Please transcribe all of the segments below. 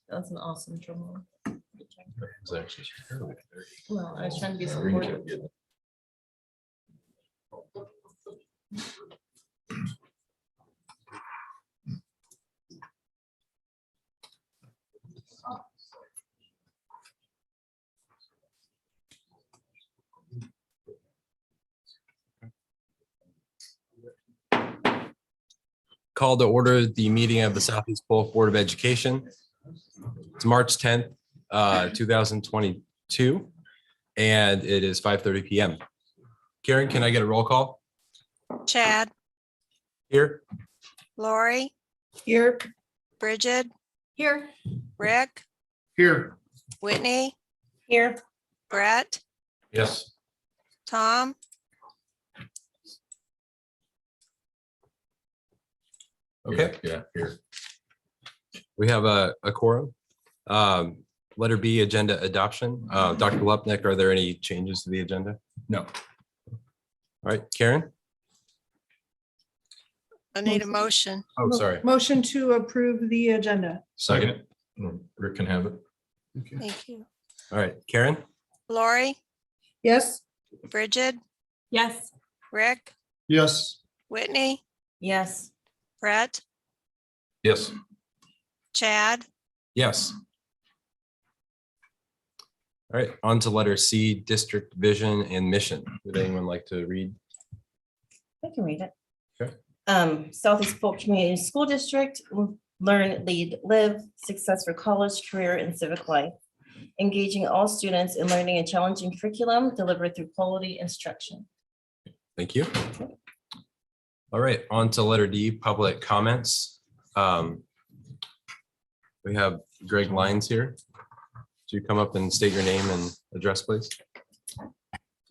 That's an awesome drum roll. It's actually fairly dirty. Well, I was trying to be supportive. Call to order the meeting of the Southeast Polk Board of Education. It's March 10th, 2022, and it is 5:30 p.m. Karen, can I get a roll call? Chad, Here. Lori, Here. Bridget, Here. Rick, Here. Whitney, Here. Brett, Yes. Tom, Okay. Yeah, here. We have a quorum. Letter B, agenda adoption. Dr. Lupnick, are there any changes to the agenda? No. All right, Karen? I need a motion. Oh, sorry. Motion to approve the agenda. Second. Rick can have it. Thank you. All right, Karen? Lori, Yes. Bridget, Yes. Rick, Yes. Whitney, Yes. Brett, Yes. Chad, Yes. All right, on to letter C, district vision and mission. Would anyone like to read? I can read it. Okay. Southeast Polk Community School District, learn, lead, live, success for college, career, and civic life. Engaging all students in learning a challenging curriculum delivered through quality instruction. Thank you. All right, on to letter D, public comments. We have Greg Lyons here. Do you come up and state your name and address, please?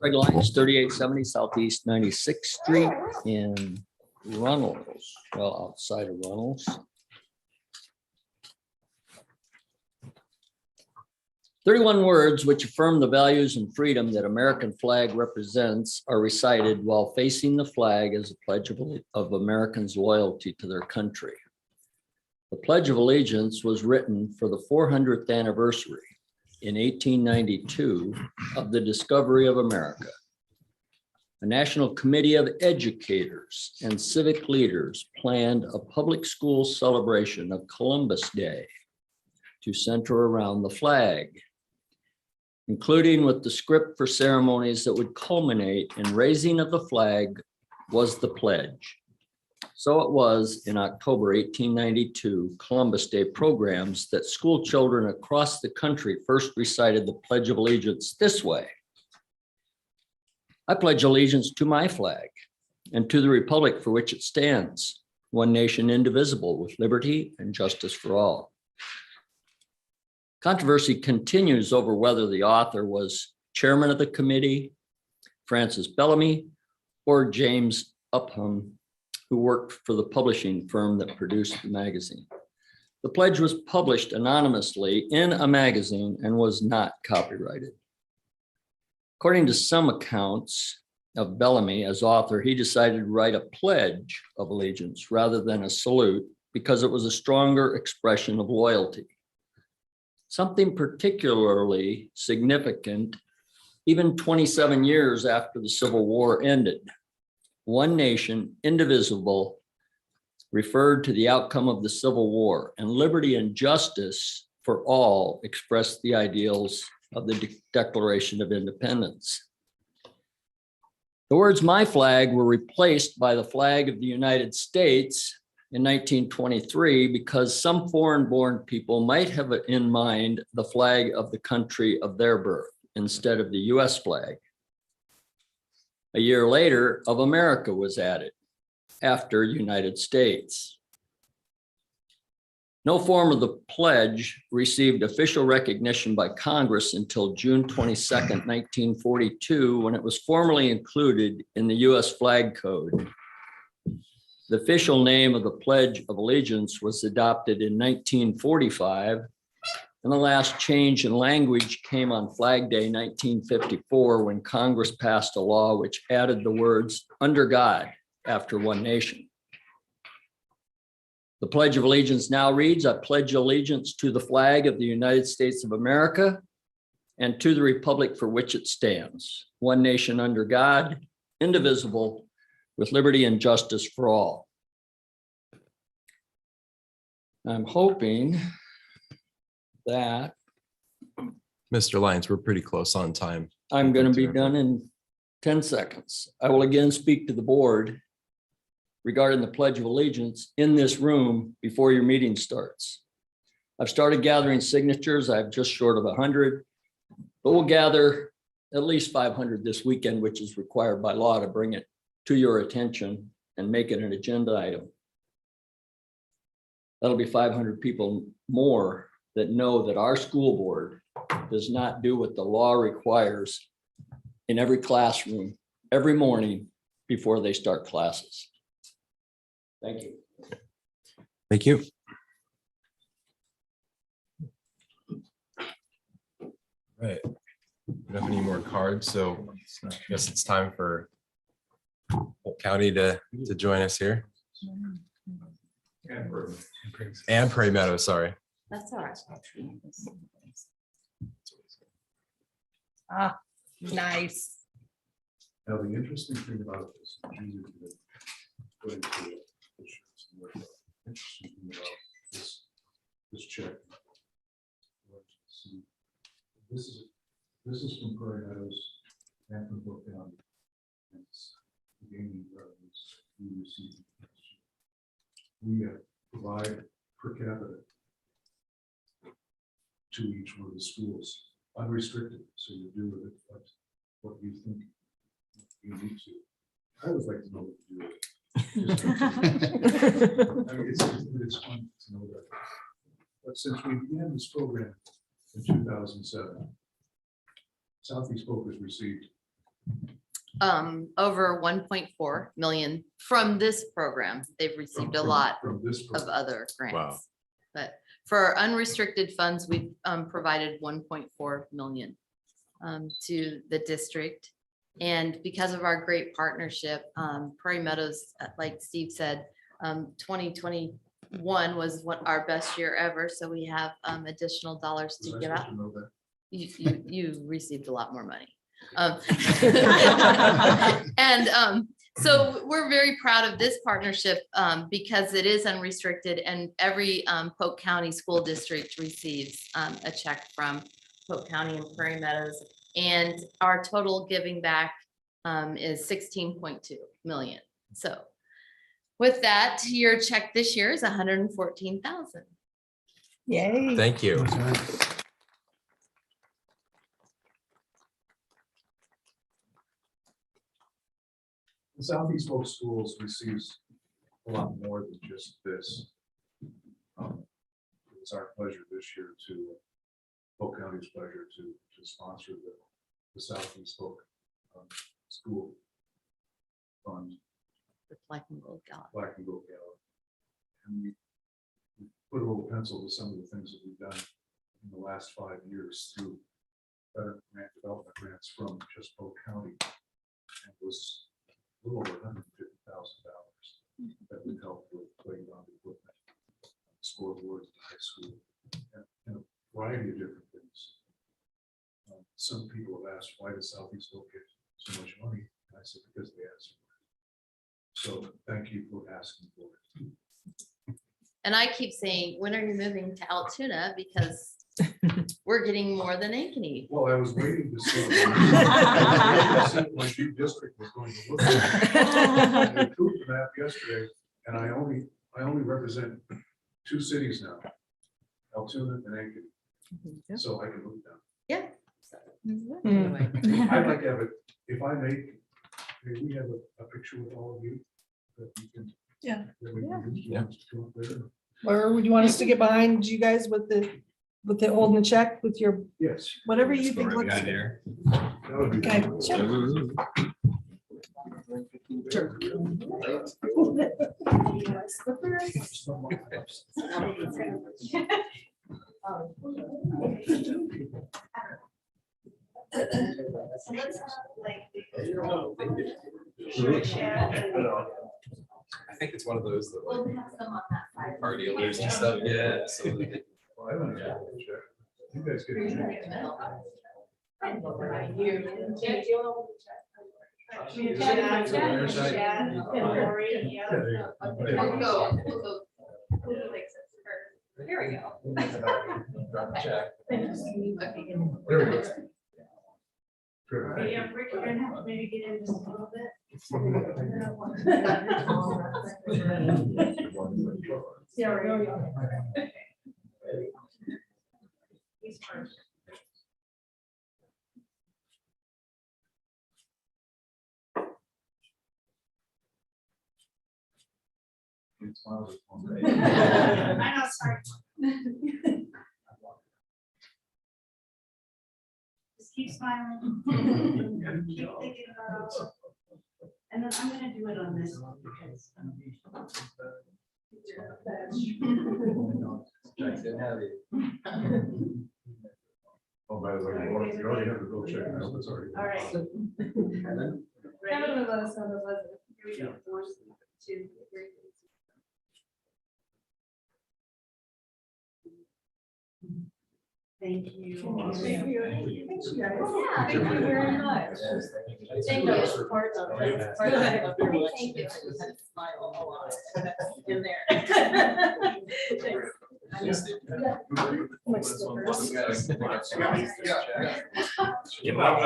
Greg Lyons, 3870 Southeast 96th Street in Runnels, well, outside of Runnels. 31 words which affirm the values and freedom that American flag represents are recited while facing the flag as a pledge of Americans' loyalty to their country. The Pledge of Allegiance was written for the 400th anniversary in 1892 of the discovery of America. A National Committee of Educators and civic leaders planned a public school celebration of Columbus Day to center around the flag, including with the script for ceremonies that would culminate in raising of the flag was the pledge. So it was in October 1892 Columbus Day programs that school children across the country first recited the Pledge of Allegiance this way. I pledge allegiance to my flag and to the republic for which it stands, one nation indivisible with liberty and justice for all. Controversy continues over whether the author was chairman of the committee, Francis Bellamy, or James Upham, who worked for the publishing firm that produced the magazine. The pledge was published anonymously in a magazine and was not copyrighted. According to some accounts of Bellamy as author, he decided to write a pledge of allegiance rather than a salute because it was a stronger expression of loyalty. Something particularly significant, even 27 years after the Civil War ended. One nation, indivisible, referred to the outcome of the Civil War, and liberty and justice for all expressed the ideals of the Declaration of Independence. The words "my flag" were replaced by the flag of the United States in 1923 because some foreign-born people might have in mind the flag of the country of their birth instead of the US flag. A year later, of America was added after United States. No form of the pledge received official recognition by Congress until June 22nd, 1942, when it was formally included in the US Flag Code. The official name of the Pledge of Allegiance was adopted in 1945, and the last change in language came on Flag Day 1954 when Congress passed a law which added the words "under God" after one nation. The Pledge of Allegiance now reads, I pledge allegiance to the flag of the United States of America and to the republic for which it stands, one nation under God, indivisible, with liberty and justice for all. I'm hoping that Mr. Lyons, we're pretty close on time. I'm going to be done in 10 seconds. I will again speak to the board regarding the Pledge of Allegiance in this room before your meeting starts. I've started gathering signatures. I have just short of 100, but we'll gather at least 500 this weekend, which is required by law to bring it to your attention and make it an agenda item. That'll be 500 people more that know that our school board does not do what the law requires in every classroom, every morning before they start classes. Thank you. Thank you. Right. We don't have any more cards, so I guess it's time for Polk County to join us here. And Prairie Meadow, sorry. That's all right. Ah, nice. Now, the interesting thing about this, interesting thing about this check. This is from Prairie Meadows and from Polk County. It's the gaming revenues we receive. We provide per capita to each one of the schools, unrestricted, so you do with it what you think you need to. I would like to know what to do with it. I mean, it's fun to know that. But since we began this program in 2007, Southeast Polk has received over 1.4 million from this program. They've received a lot from this of program. other grants. Wow. But for unrestricted funds, we've provided 1.4 million to the district. And because of our great partnership, Prairie Meadows, like Steve said, 2021 was our best year ever. So we have additional dollars Was to I give supposed out. to know that? You received a lot more money. So we're very proud of this partnership because it is unrestricted, and every Polk County school district receives a check from Polk County and Prairie Meadows. And our total giving back is 16.2 million. So with that, your check this year is 114,000. Yay. Thank you. The Southeast Polk Schools receives a lot more than just this. It's our pleasure this year to, Polk County's pleasure to sponsor the Southeast Polk School Fund, The Black and Gold Gala. Black and Gold Gala. And we put a little pencil to some of the things that we've done in the last 5 years through better grant development grants from just Polk County. And it was a little over $150,000 that would help with playground equipment, scoreboards at the high school, and a variety of different things. Some people have asked, why does Southeast Polk get so much money? And I said, because they asked for it. So thank you for asking for it. And I keep saying, when are you moving to Altoona? Because we're getting more than Ankeny. Well, I was waiting to see what my chief district was going to look like. I approved the map yesterday, and I only represent 2 cities now, Altoona and Ankeny. So I can look down. Yeah. Anyway. I'd like to have it, if I may we have a picture with all of you that we can. Yeah. that we can use. Yeah. Go up there. Or would you want us to get behind you guys with the holding the check with your, Yes. whatever you think looks. That would be. Okay. Sure. I think it's one of those that like. We'll have some on that side. party alerts and stuff yet. So Well, I haven't had a check. You guys get a check. Yeah, there you go. Here we go. drop the check. There we go. Good. Yeah, Rick, you're gonna have to maybe get in just a little bit. Yeah, there we go. He's first. I know, sorry. Just keep smiling. Keep thinking about. And then I'm gonna do it on this one because. Jack didn't have it. Oh, by the way, you already have the bill check. I hope it's already. All right. Kevin will let us know the budget. Here we go. 1, 2, 3. Thank you. Thank you. Thank you guys. Yeah, Thank you very much. Thank you. That's part of it. Thank you. Smile a lot in there. My slippers. I've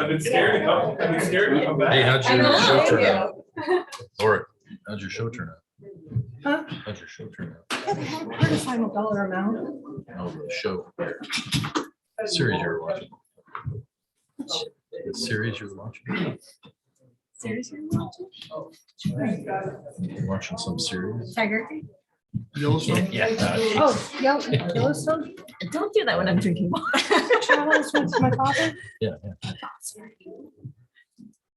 been scared to come, I've been scared to come back. Hey, how'd I know, your show thank turn you. out? Laura, how'd your show turn out? Huh? How'd your show turn out? Yeah, they had a final dollar amount. Oh, the show. Series you were watching. The series you were watching? Seriously? watching? You're watching some series? Tiger King? Yellowstone? Yeah. Oh, Yellowstone? Don't do that when I'm drinking water. Travels with my father? Yeah.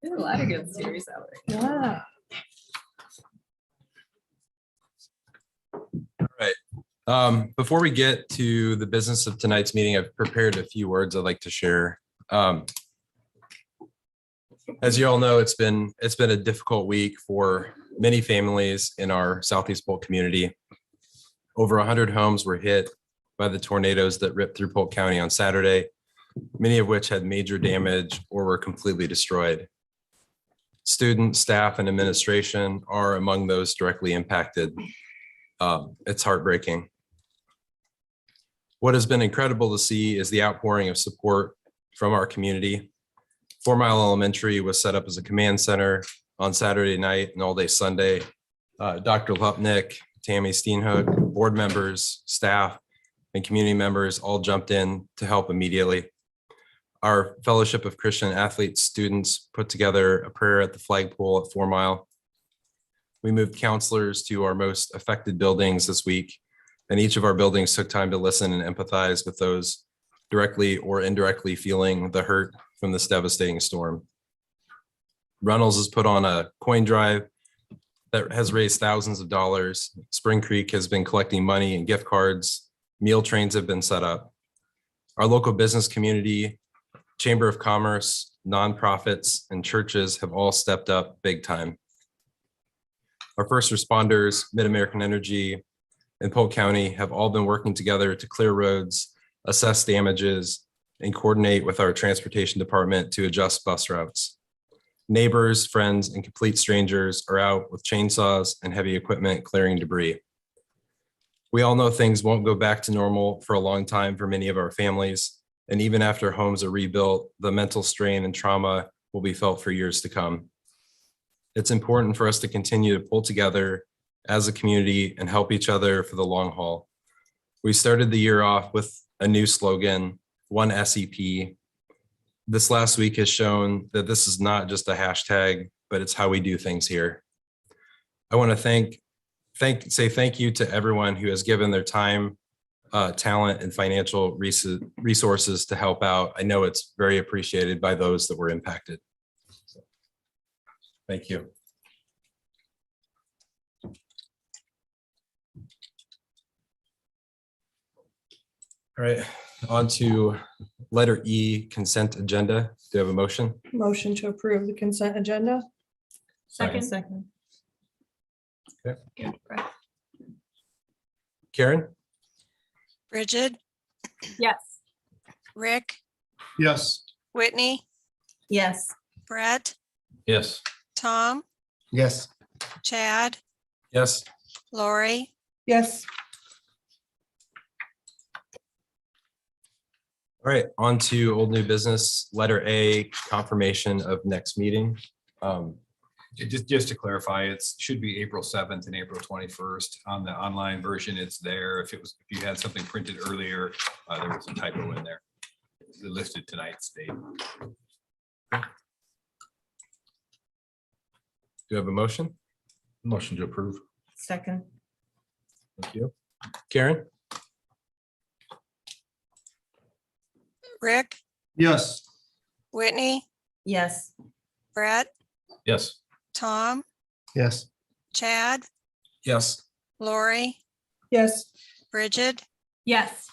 There's a lot of good series out there. Yeah. Before we get to the business of tonight's meeting, I've prepared a few words I'd like to share. As you all know, it's been a difficult week for many families in our Southeast Polk community. Over 100 homes were hit by the tornadoes that ripped through Polk County on Saturday, many of which had major damage or were completely destroyed. Students, staff, and administration are among those directly impacted. It's heartbreaking. What has been incredible to see is the outpouring of support from our community. 4 Mile Elementary was set up as a command center on Saturday night and all day Sunday. Dr. Lupnick, Tammy Steenhook, board members, staff, and community members all jumped in to help immediately. Our Fellowship of Christian Athletes students put together a prayer at the flagpole at 4 Mile. We moved counselors to our most affected buildings this week, and each of our buildings took time to listen and empathize with those directly or indirectly feeling the hurt from this devastating storm. Runnels has put on a coin drive that has raised thousands of dollars. Spring Creek has been collecting money and gift cards. Meal trains have been set up. Our local business community, Chamber of Commerce, nonprofits, and churches have all stepped up big time. Our first responders, Mid-American Energy, and Polk County have all been working together to clear roads, assess damages, and coordinate with our transportation department to adjust bus routes. Neighbors, friends, and complete strangers are out with chainsaws and heavy equipment clearing debris. We all know things won't go back to normal for a long time for many of our families, and even after homes are rebuilt, the mental strain and trauma will be felt for years to come. It's important for us to continue to pull together as a community and help each other for the long haul. We started the year off with a new slogan, One SEP. This last week has shown that this is not just a hashtag, but it's how we do things here. I want to say thank you to everyone who has given their time, talent, and financial resources to help out. I know it's very appreciated by those that were impacted. So, thank you. All right, on to letter E, consent agenda. Do you have a motion? Motion to approve the consent agenda. Second. Okay. Karen, Bridget, Yes. Rick, Yes. Whitney, Yes. Brett, Yes. Tom, Yes. Chad, yes. Lori, Yes. All right, on to old new business. Letter A, confirmation of next meeting. Just to clarify, it should be April 7th and April 21st. On the online version, it's there. If you had something printed earlier, there was a typo in there. It's listed tonight's date. Do you have a motion? Motion to approve. Second. Thank you. Karen, Rick, Yes. Whitney, Yes. Brett, Yes. Tom, Yes. Chad, yes. Lori, Yes. Bridget, Yes.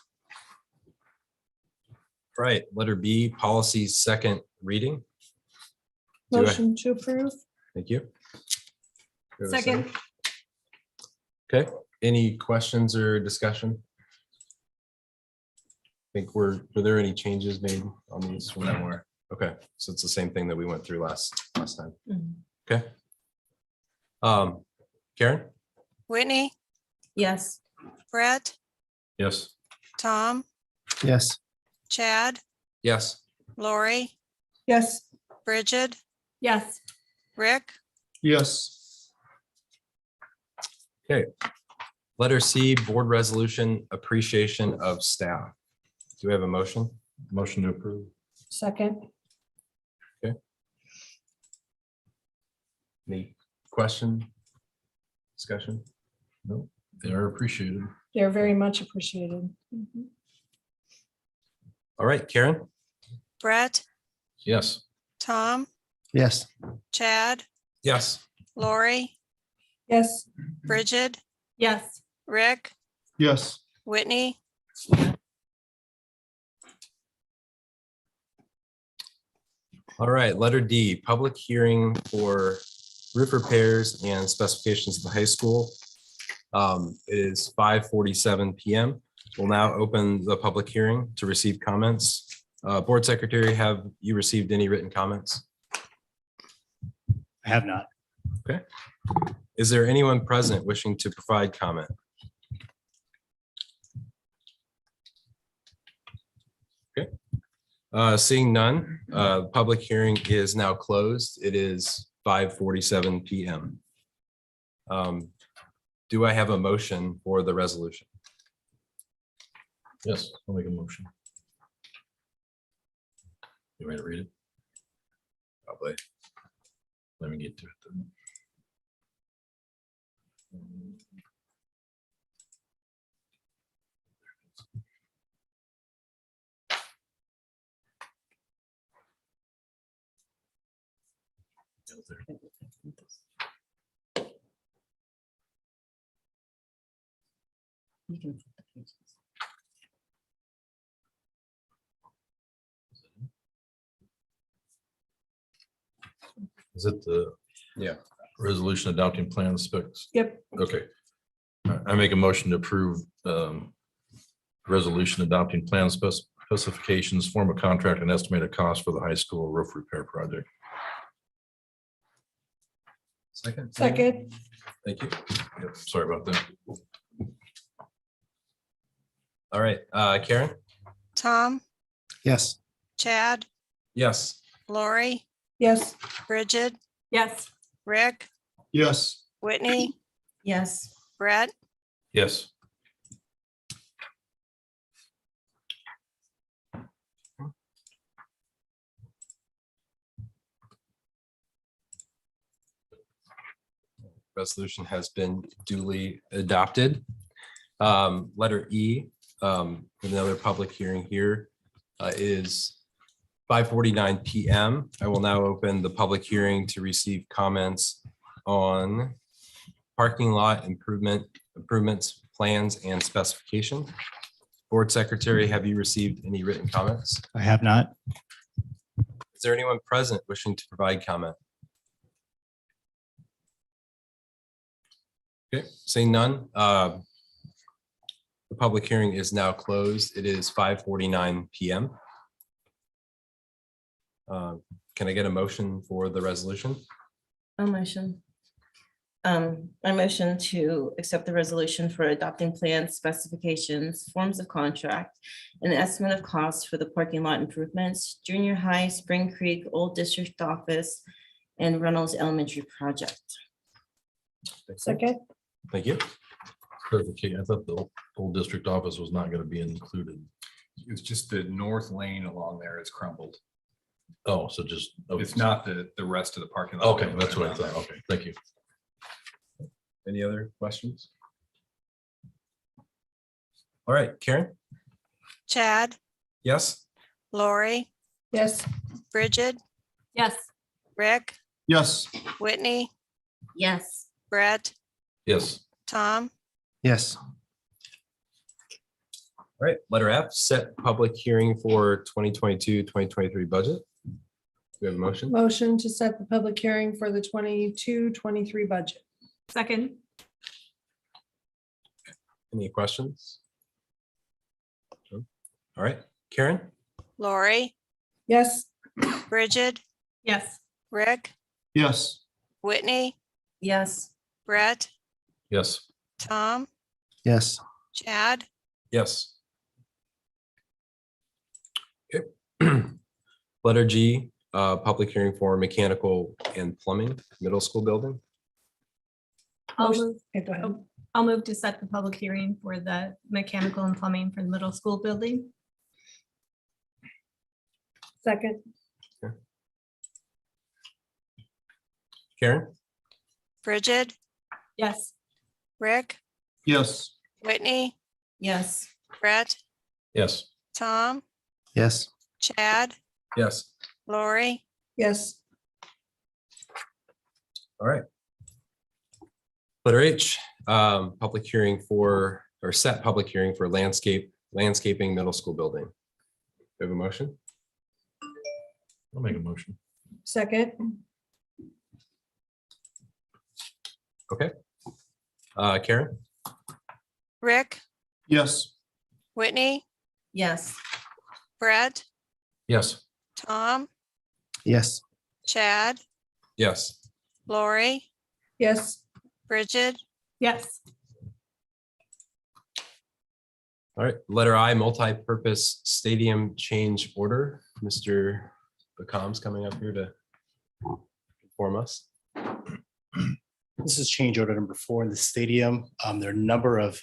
All right, letter B, policy second reading. Do I- Motion to approve. Thank you. Do I have a Second. Okay, any questions or discussion? Were there any changes made on these from that were? Okay, so it's the same thing that we went through last time. Mhm. Okay. Karen, Whitney, Yes. Brett, Yes. Tom, Yes. Chad, yes. Lori, Yes. Bridget, Yes. Rick, Yes. Letter C, board resolution appreciation of staff. Do we have a motion? Motion to approve. Second. Any question? Discussion? No, they are appreciated. They're very much appreciated. All right, Karen, Brett, Yes. Tom, Yes. Chad, yes. Lori, Yes. Bridget, Yes. Rick, Yes. Whitney, All right, letter D, public hearing for roof repairs and specifications of the high school. It is 5:47 PM. We'll now open the public hearing to receive comments. Board Secretary, have you received any written comments? I have not. Is there anyone present wishing to provide comment? Okay. Seeing none, public hearing is now closed. It is 5:47 PM. Do I have a motion for the resolution? Yes, I'll make a motion. You want me to read it? Probably. Let me get to it then. You can flip the pages. Is it the? Yeah. Resolution adopting plan specs? Yep. Okay. I make a motion to approve resolution adopting plan specifications, form of contract and estimated cost for the high school roof repair project. Second. Second. Thank you. Yep, sorry about that. All right, Karen? Tom, Yes. Chad, Yes. Lori, Yes. Bridget, Yes. Rick, Yes. Whitney, Yes. Brett, Yes. Resolution has been duly adopted. Letter E, another public hearing here, is 5:49 PM. I will now open the public hearing to receive comments on parking lot improvements, plans, and specification. Board Secretary, have you received any written comments? I have not. Is there anyone present wishing to provide comment? Okay, seeing none. The public hearing is now closed. It is 5:49 PM. Can I get a motion for the resolution? A motion. I motion to accept the resolution for adopting plans, specifications, forms of contract, and estimate of costs for the parking lot improvements, junior high, Spring Creek, Old District Office, and Reynolds Elementary project. Second, Thank you. Clarification, I thought the old district office was not gonna be included. It's just the north lane along there is crumbled. Oh, so just. okay. It's not the rest of the parking lot. Okay, that's what I thought. Okay, thank you. Any other questions? All right, Karen? Chad, Yes? Lori, yes. Bridget, Yes. Rick, Yes. Whitney, Yes. Brett, Yes. Tom, Yes. All right, letter F, set public hearing for 2022-2023 budget. Do we have a motion? Motion to set the public hearing for the 22-23 budget. Second. Any questions? No? All right, Karen? Lori, Yes. Bridget, Yes. Rick, Yes. Whitney, Yes. Brett, Yes. Tom, Yes. Chad, Yes. Okay. Letter G, public hearing for mechanical and plumbing, middle school building. Motion- okay, go ahead. I'll move to set the public hearing for the mechanical and plumbing for the middle school building. Second, Karen? Bridget, Yes. Rick, Yes. Whitney, Yes. Brett, Yes. Tom, Yes. Chad, Yes. Lori, yes. All right. Letter H, public hearing for, or set public hearing for landscaping middle school building. Do we have a motion? I'll make a motion. Second, Okay. Karen? Rick, Yes. Whitney, Yes. Brett, Yes. Tom, Yes. Chad, Yes. Lori, yes. Bridget, Yes. All right, letter I, multi-purpose stadium change order. Mr. Bacom's coming up here to inform us. This is change order number 4 in the stadium. There are a number of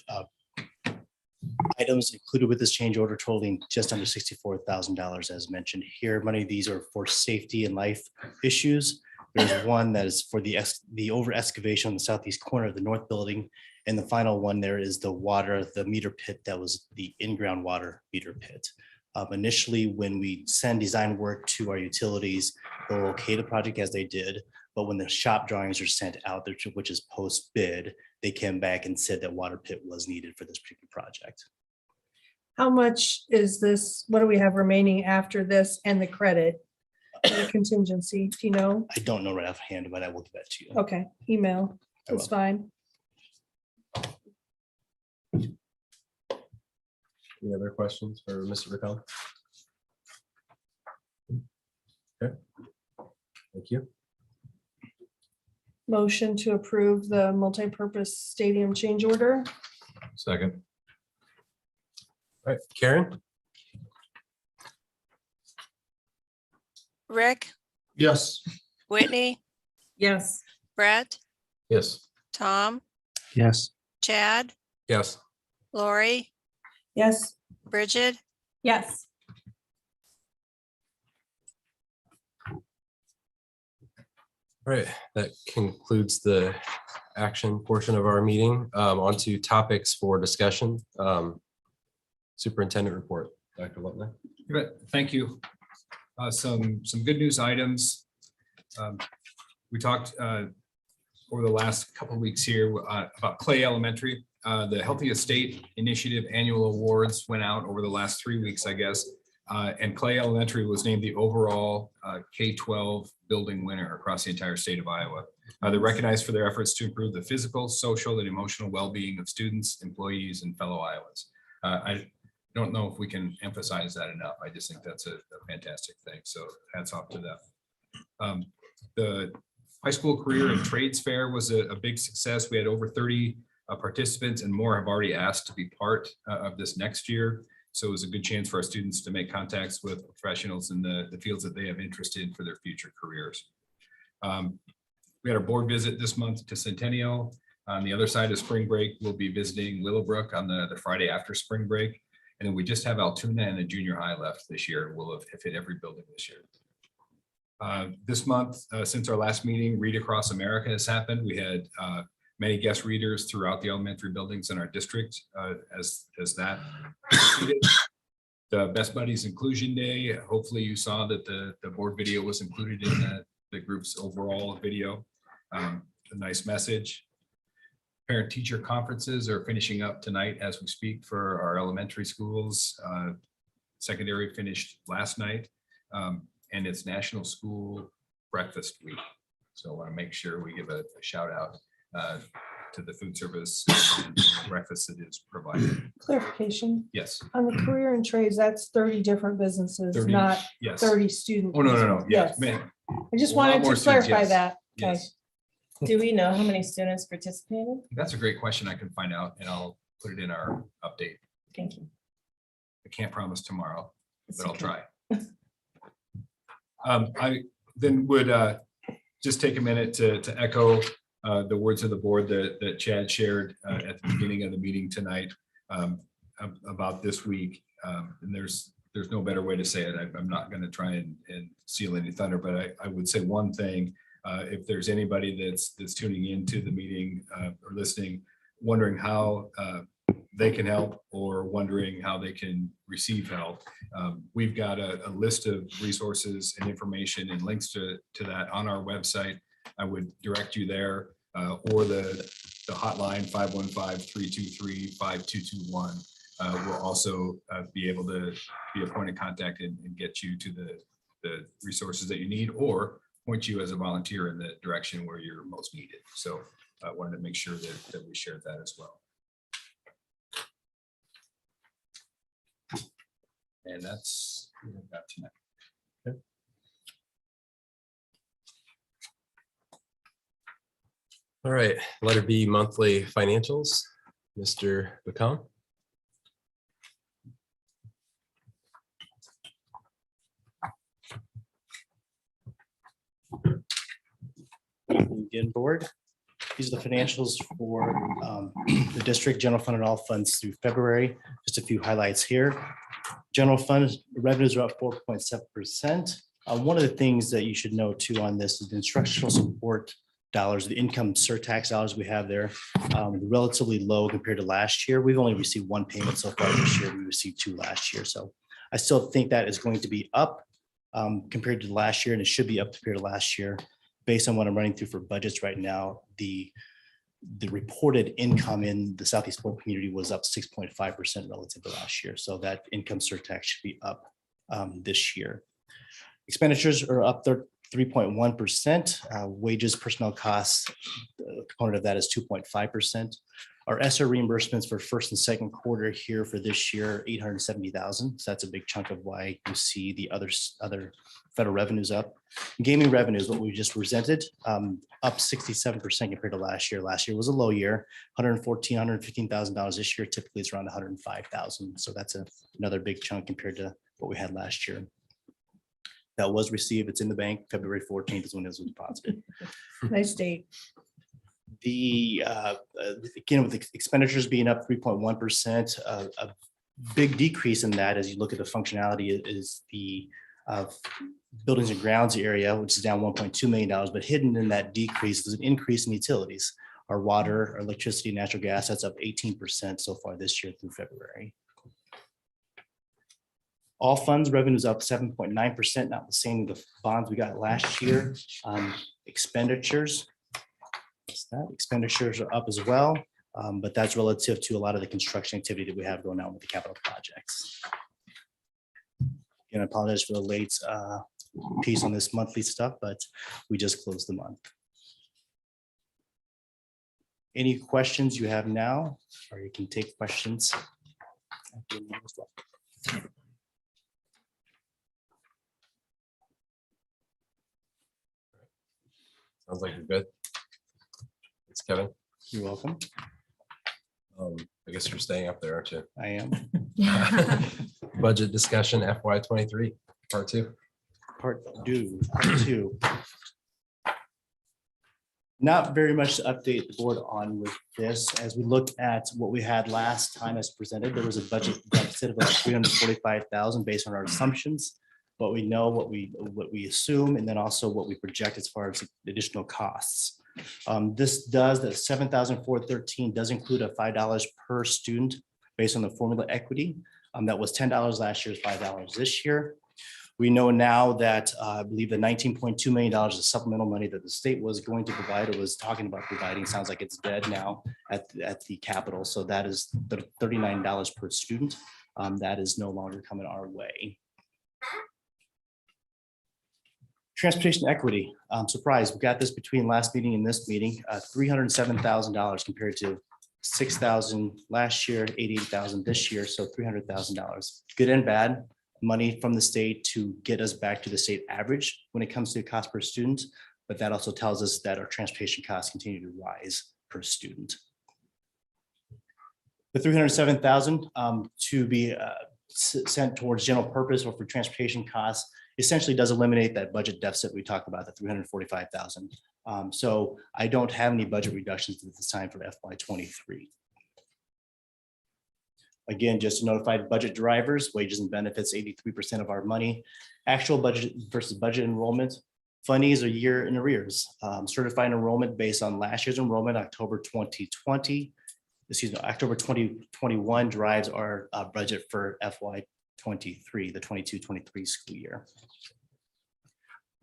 items included with this change order totaling just under $64,000 as mentioned here. Many of these are for safety and life issues. There's one that is for the over excavation on the southeast corner of the north building. And the final one there is the water, the meter pit that was the in-ground water meter pit. Initially, when we send design work to our utilities, they'll okay the project as they did. But when the shop drawings are sent out, which is post bid, they came back and said that water pit was needed for this particular project. How much is this? What do we have remaining after this and the credit? The contingency, do you know? I don't know right offhand, but I will give that to you. Okay, email, I that's will. fine. Any other questions for Mr. Bacom? Okay. Thank you. Motion to approve the multi-purpose stadium change order. Second. All right, Karen? Rick, Yes. Whitney, Yes. Brett, Yes. Tom, Yes. Chad, Yes. Lori, Yes, Bridget, Yes. All right, that concludes the action portion of our meeting. On to topics for discussion. Superintendent report, Dr. Lutner. Thank you. Some good news items. We talked over the last couple of weeks here about Clay Elementary. The Healthy Estate Initiative Annual Awards went out over the last 3 weeks, I guess. And Clay Elementary was named the overall K-12 building winner across the entire state of Iowa. They're recognized for their efforts to improve the physical, social, and emotional well-being of students, employees, and fellow Iowans. I don't know if we can emphasize that enough. I just think that's a fantastic thing. So hats off to them. The high school career and trades fair was a big success. We had over 30 participants, and more have already asked to be part of this next year. So it was a good chance for our students to make contacts with professionals in the fields that they have interest in for their future careers. We had our board visit this month to Centennial. On the other side of spring break, we'll be visiting Willowbrook on the Friday after spring break. And then we just have Altoona and a junior high left this year. We'll have hit every building this year. This month, since our last meeting, Read Across America has happened. We had many guest readers throughout the elementary buildings in our district as that. The Best Buddies Inclusion Day. Hopefully you saw that the board video was included in the group's overall video. A nice message. Parent-teacher conferences are finishing up tonight as we speak for our elementary schools. Secondary finished last night, and it's National School Breakfast Week. So I want to make sure we give a shout out to the food service and breakfast that is provided. Clarification, Yes. on the career and trades, that's 30 different businesses, 30, not yes. 30 students. Oh, no. Yes, Yes. man. I just A lot wanted more to students, clarify yes. that. Okay. Yes. Do we know how many students participated? That's a great question. I can find out and I'll put it in our update. Thank you. I can't promise tomorrow, It's but I'll okay. try. I then would just take a minute to echo the words of the board that Chad shared at the beginning of the meeting tonight about this week. And there's no better way to say it. I'm not going to try and steal any thunder, but I would say one thing. If there's anybody that's tuning into the meeting or listening, wondering how they can help or wondering how they can receive help, we've got a list of resources and information and links to that on our website. I would direct you there or the hotline 515-323-5221 will also be able to be a point of contact and get you to the resources that you need or point you as a volunteer in the direction where you're most needed. So I wanted to make sure that we shared that as well. And that's what I've got tonight. All right, letter B, monthly financials. Mr. Bacon. Again, board. These are the financials for the district general fund and all funds through February. Just a few highlights here. General fund revenues are up 4.7%. One of the things that you should know too on this is the instructional support dollars, the income surtax dollars we have there, relatively low compared to last year. We've only received one payment so far this year. We received two last year. So I still think that is going to be up compared to last year, and it should be up compared to last year. Based on what I'm running through for budgets right now, the reported income in the Southeast Polk community was up 6.5% relative to last year. So that income surtax should be up this year. Expenditures are up 3.1%. Wages, personnel costs, the component of that is 2.5%. Our ESSER reimbursements for first and second quarter here for this year, 870,000. So that's a big chunk of why you see the other federal revenues up. Gaming revenues, what we just presented, up 67% compared to last year. Last year was a low year, $115,000 this year. Typically it's around 105,000. So that's another big chunk compared to what we had last year. That was received. It's in the bank. February 14th is when it was deposited. Nice date. The again, with the expenditures being up 3.1%, a big decrease in that as you look at the functionality is the buildings and grounds area, which is down $1.2 million, but hidden in that decrease is an increase in utilities. Our water, our electricity, natural gas, that's up 18% so far this year through February. All funds revenues up 7.9%, not the same the bonds we got last year. Expenditures. Expenditures are up as well, but that's relative to a lot of the construction activity that we have going on with the capital projects. And I apologize for the late piece on this monthly stuff, but we just closed the month. Any questions you have now, or you can take questions Sounds like you're good. Thanks, Kevin. You're welcome. I guess you're staying up there, aren't you? I am. Budget discussion FY 23, part 2. Part two. Not very much to update the board on with this. As we look at what we had last time as presented, there was a budget deficit of about 345,000 based on our assumptions. What we know, what we assume, and then also what we project as far as additional costs. This does, the 7,413 does include a $5 per student based on the formula equity. That was $10 last year, is $5 this year. We know now that I believe the $19.2 million is supplemental money that the state was going to provide or was talking about providing. Sounds like it's dead now at the Capitol. So that is the $39 per student. That is no longer coming our way. Transportation equity, surprise, we got this between last meeting and this meeting, $307,000 compared to $6,000 last year, $88,000 this year, so $300,000. Good and bad, money from the state to get us back to the state average when it comes to cost per student, but that also tells us that our transportation costs continue to rise per student. The $307,000 to be sent towards general purpose or for transportation costs essentially does eliminate that budget deficit we talked about, the 345,000. So I don't have any budget reductions at this time for FY 23. Again, just to notify budget drivers, wages and benefits, 83% of our money. Actual budget versus budget enrollment. Funnies are year in arrears. Certified enrollment based on last year's enrollment, October 2020. Excuse me, October 2021 drives our budget for FY 23, the 22-23 school year.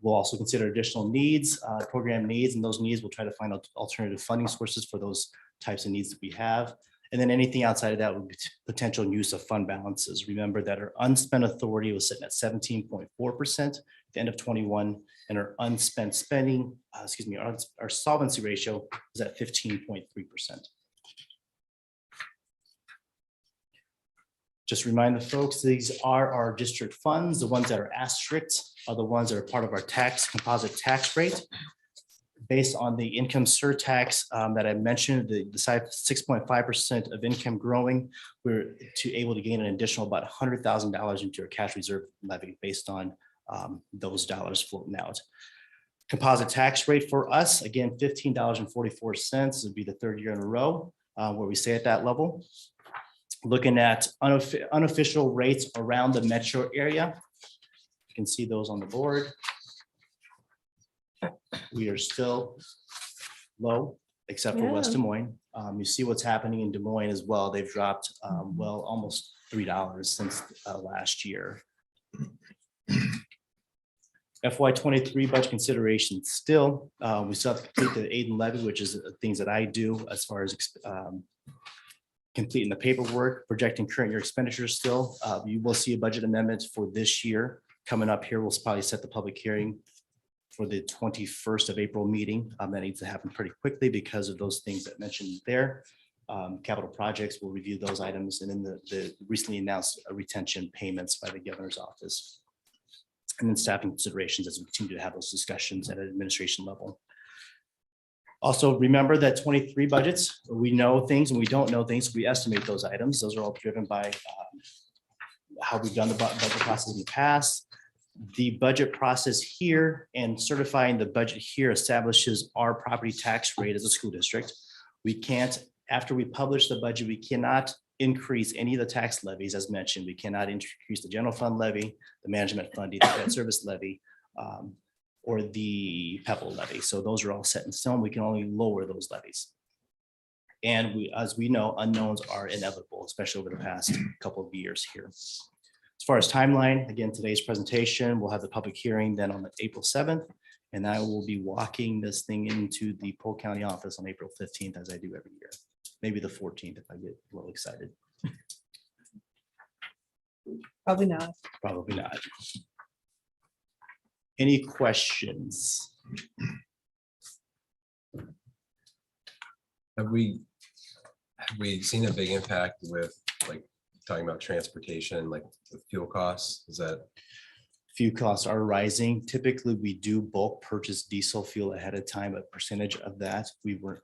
We'll also consider additional needs, program needs, and those needs we'll try to find alternative funding sources for those types of needs that we have. And then anything outside of that would be potential use of fund balances. Remember that our unspent authority was sitting at 17.4% at the end of 21, and our unspent spending, our solvency ratio is at 15.3%. Just remind the folks, these are our district funds. The ones that are asterisked are the ones that are part of our composite tax rate. Based on the income surtax that I mentioned, the 6.5% of income growing, we're able to gain an additional about $100,000 into our cash reserve levy based on those dollars floating out. Composite tax rate for us, again, $15.44 would be the third year in a row where we stay at that level. Looking at unofficial rates around the metro area, you can see those on the board. We are still low, except for West Des Moines. You see what's happening in Des Moines as well. They've dropped well almost $3 since last year. FY 23 budget considerations still, we still have to complete the aid and levy, which is things that I do as far as completing the paperwork, projecting current year expenditures still. You will see a budget amendment for this year coming up here. We'll probably set the public hearing for the 21st of April meeting. That needs to happen pretty quickly because of those things that mentioned there. Capital projects, we'll review those items, and then the recently announced retention payments by the governor's office. And then staffing considerations as we continue to have those discussions at an administration level. Also, remember that 23 budgets, we know things and we don't know things. We estimate those items. Those are all driven by how we've done the budget process in the past. The budget process here and certifying the budget here establishes our property tax rate as a school district. We can't, after we publish the budget, we cannot increase any of the tax levies as mentioned. We cannot increase the general fund levy, the management fund, the debt service levy, or the PEPAL levy. So those are all set in stone. We can only lower those levies. And we, as we know, unknowns are inevitable, especially over the past couple of years here. As far as timeline, again, today's presentation, we'll have the public hearing then on April 7th, and I will be walking this thing into the Polk County office on April 15th, as I do every year. Maybe the 14th if I get a little excited. Probably not. Probably not. Any questions? Have we seen a big impact with like talking about transportation, like the fuel costs, is that? Fuel costs are rising. Typically, we do bulk purchase diesel fuel ahead of time. A percentage of that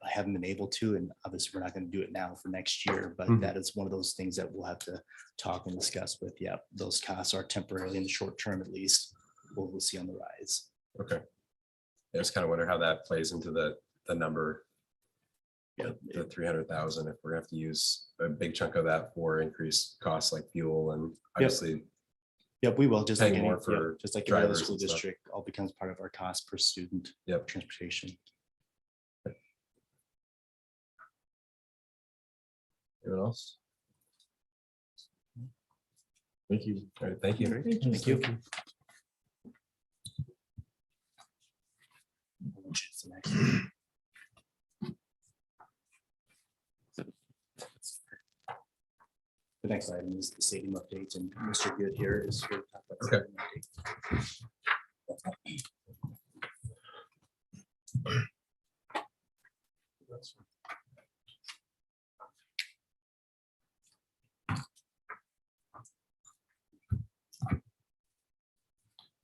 haven't been able to, and obviously we're not going to do it now for next year, but that is one of those things that we'll have to talk and discuss with. Yeah, those costs are temporarily in the short term, at least. We'll see on the rise. Okay. I just kind of wonder how that plays into the number. Yeah, the 300,000, if we're gonna have to use a big chunk of that for increased costs like fuel and obviously. Yep, we will, just like paying any, more for just like every other drivers school and stuff. district, all becomes part of our cost per student. Yep. Transportation. Anyone else? Thank you. All right, thank you. Thank you. The next item is the stadium update, and Mr. Good here is here to talk about. the Okay. stadium update.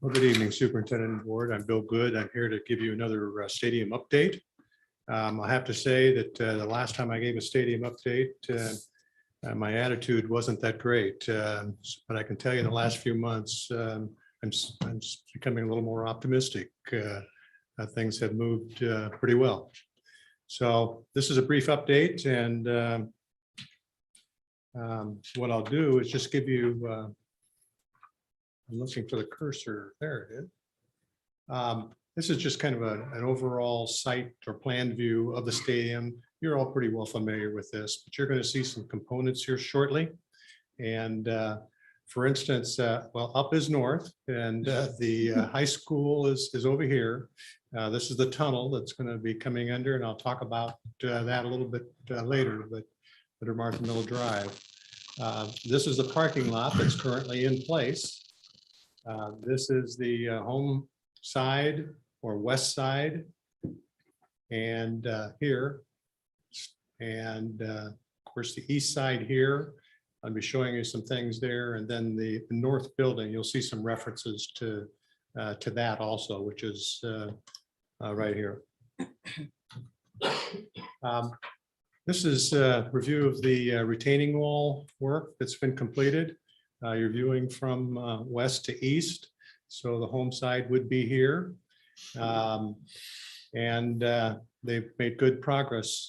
Well, good evening, Superintendent and Board. I'm Bill Good. I'm here to give you another stadium update. I have to say that the last time I gave a stadium update, my attitude wasn't that great. But I can tell you in the last few months, I'm becoming a little more optimistic. Things have moved pretty well. So this is a brief update, and what I'll do is just give you, I'm looking for the cursor. There it is. This is just kind of an overall site or plan view of the stadium. You're all pretty well familiar with this, but you're going to see some components here shortly. And for instance, well, up is north, and the high school is over here. This is the tunnel that's going to be coming under, and I'll talk about that a little bit later, but under Martha Mill Drive. This is the parking lot that's currently in place. This is the home side or west side, and here, and of course the east side here. I'll be showing you some things there, and then the north building, you'll see some references to that also, which is right here. This is a review of the retaining wall work that's been completed. You're viewing from west to east, so the home side would be here. And they've made good progress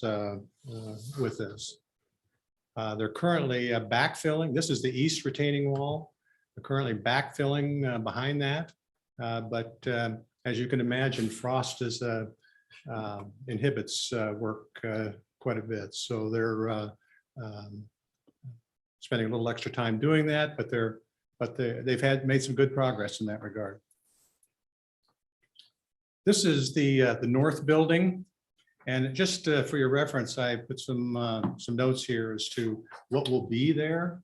with this. They're currently backfilling. This is the east retaining wall. They're currently backfilling behind that. But as you can imagine, frost inhibits work quite a bit. So they're spending a little extra time doing that, but they've made some good progress in that regard. This is the north building, and just for your reference, I put some notes here as to what will be there.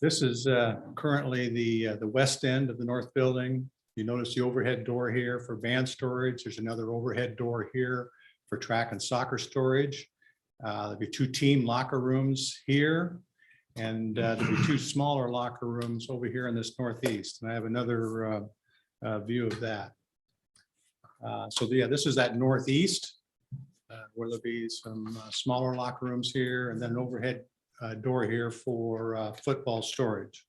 This is currently the west end of the north building. You notice the overhead door here for band storage. There's another overhead door here for track and soccer storage. There'll be 2 team locker rooms here, and there'll be 2 smaller locker rooms over here in this northeast. And I have another view of that. So yeah, this is that northeast where there'll be some smaller locker rooms here, and then an overhead door here for football storage.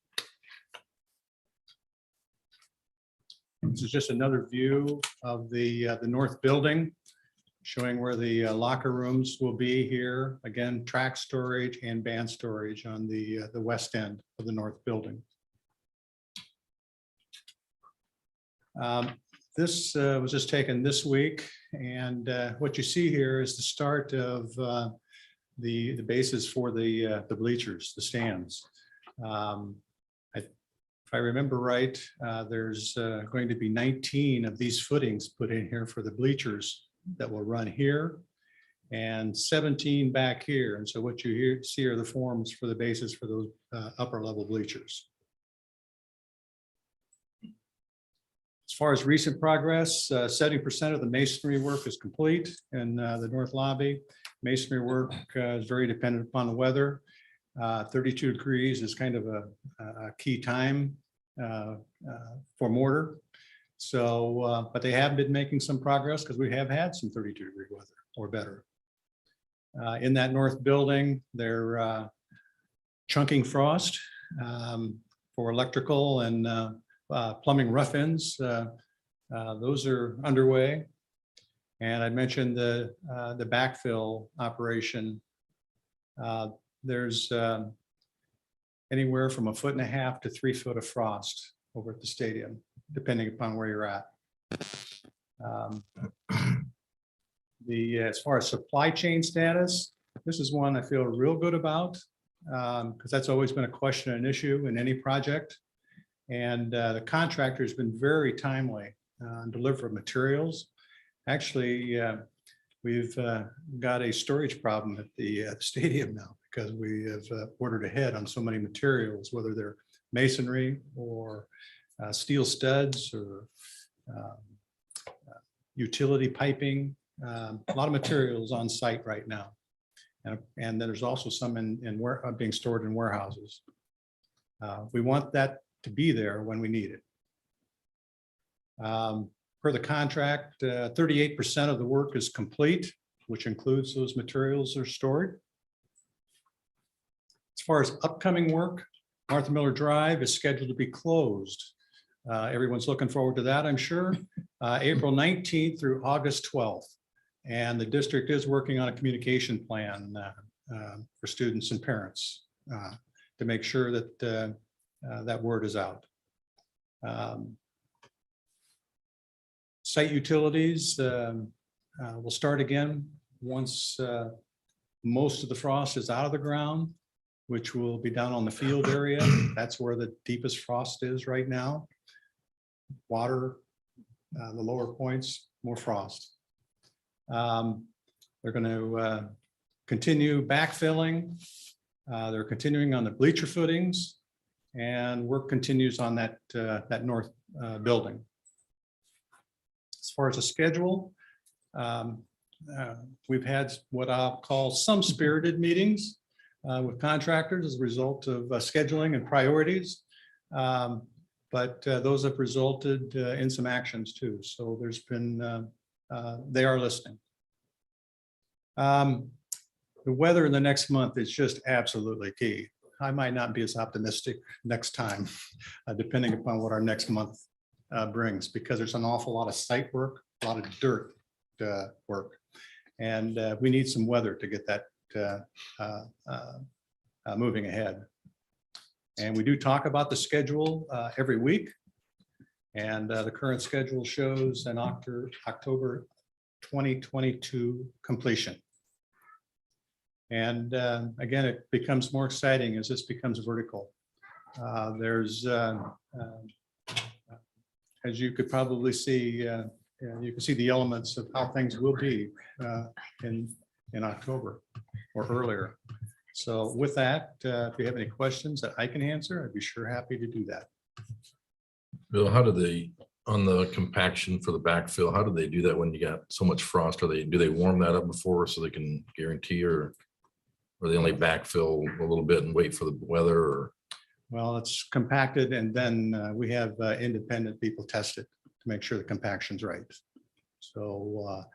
This is just another view of the north building, showing where the locker rooms will be here. Again, track storage and band storage on the west end of the north building. This was just taken this week, and what you see here is the start of the bases for the bleachers, the stands. If I remember right, there's going to be 19 of these footings put in here for the bleachers that will run here, and 17 back here. And so what you see are the forms for the bases for those upper level bleachers. As far as recent progress, 70% of the masonry work is complete in the north lobby. Masonry work is very dependent upon the weather. 32 degrees is kind of a key time for mortar. So, but they have been making some progress because we have had some 32-degree weather or better. In that north building, they're chunking frost for electrical and plumbing rough-ins. Those are underway. And I mentioned the backfill operation. There's anywhere from 1.5 feet to 3 feet of frost over at the stadium, depending upon where you're at. As far as supply chain status, this is one I feel real good about because that's always been a question and issue in any project. And the contractor has been very timely on delivery of materials. Actually, we've got a storage problem at the stadium now because we have ordered ahead on so many materials, whether they're masonry or steel studs or utility piping. A lot of materials on site right now. And then there's also some being stored in warehouses. We want that to be there when we need it. Per the contract, 38% of the work is complete, which includes those materials that are stored. As far as upcoming work, Martha Miller Drive is scheduled to be closed. Everyone's looking forward to that, I'm sure. April 19th through August 12th. And the district is working on a communication plan for students and parents to make sure that that word is out. Site utilities will start again once most of the frost is out of the ground, which will be down on the field area. That's where the deepest frost is right now. Water, the lower points, more frost. They're going to continue backfilling. They're continuing on the bleacher footings, and work continues on that north building. As far as the schedule, we've had what I'll call some spirited meetings with contractors as a result of scheduling and priorities. But those have resulted in some actions too. So there's been, they are listening. The weather in the next month is just absolutely key. I might not be as optimistic next time, depending upon what our next month brings, because there's an awful lot of site work, a lot of dirt work. And we need some weather to get that moving ahead. And we do talk about the schedule every week. And the current schedule shows an October 2022 completion. And again, it becomes more exciting as this becomes vertical. There's, as you could probably see, you can see the elements of how things will be in October or earlier. So with that, if you have any questions that I can answer, I'd be sure happy to do that. Bill, how do they, on the compaction for the backfill, how do they do that when you got so much frost? Do they warm that up before so they can guarantee, or they only backfill a little bit and wait for the weather? Or? Well, it's compacted, and then we have independent people test it to make sure the compaction's right. So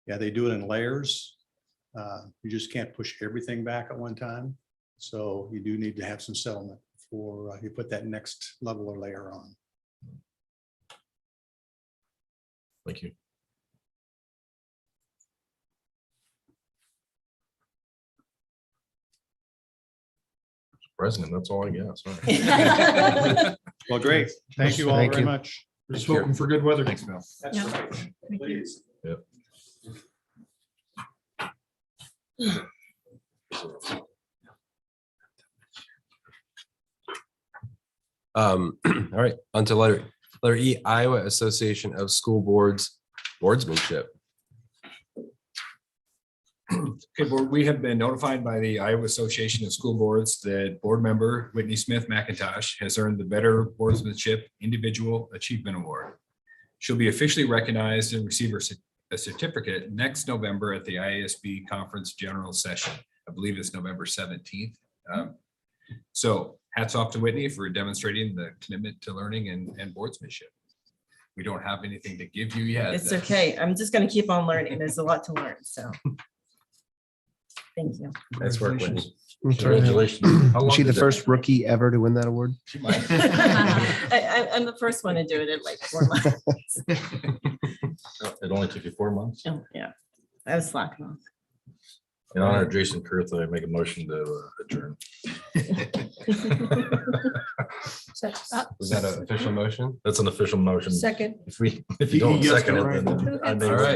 yeah, they do it in layers. You just can't push everything back at one time. So you do need to have some settlement before you put that next level or layer on. Thank you. President, that's all I got. Sorry. Well, great. Thank you all very much. Just hoping for good weather. Thanks, Bill. That's right. Please. Yep. All right, on to letter E, Iowa Association of School Boards, boardsmanship. Okay, board, we have been notified by the Iowa Association of School Boards that board member Whitney Smith McIntosh has earned the Better Boardsmanship Individual Achievement Award. She'll be officially recognized and receive a certificate next November at the IASB Conference General Session. I believe it's November 17th. So hats off to Whitney for demonstrating the commitment to learning and boardsmanship. We don't have anything to give you yet. It's okay. I'm just gonna keep on learning. There's a lot to learn, so. Thank you. Nice work, Whitney. Congratulations. How long Is she the did that first take? rookie ever to win that award? She might. I'm the first one to do it in like 4 months. It only took you 4 months. Oh, yeah, I was slacking off. In honor of Jason Kurth, I make a motion to adjourn. Was that an official motion? That's an official motion. Second. If you don't Yes, second it, right. then I All make. right.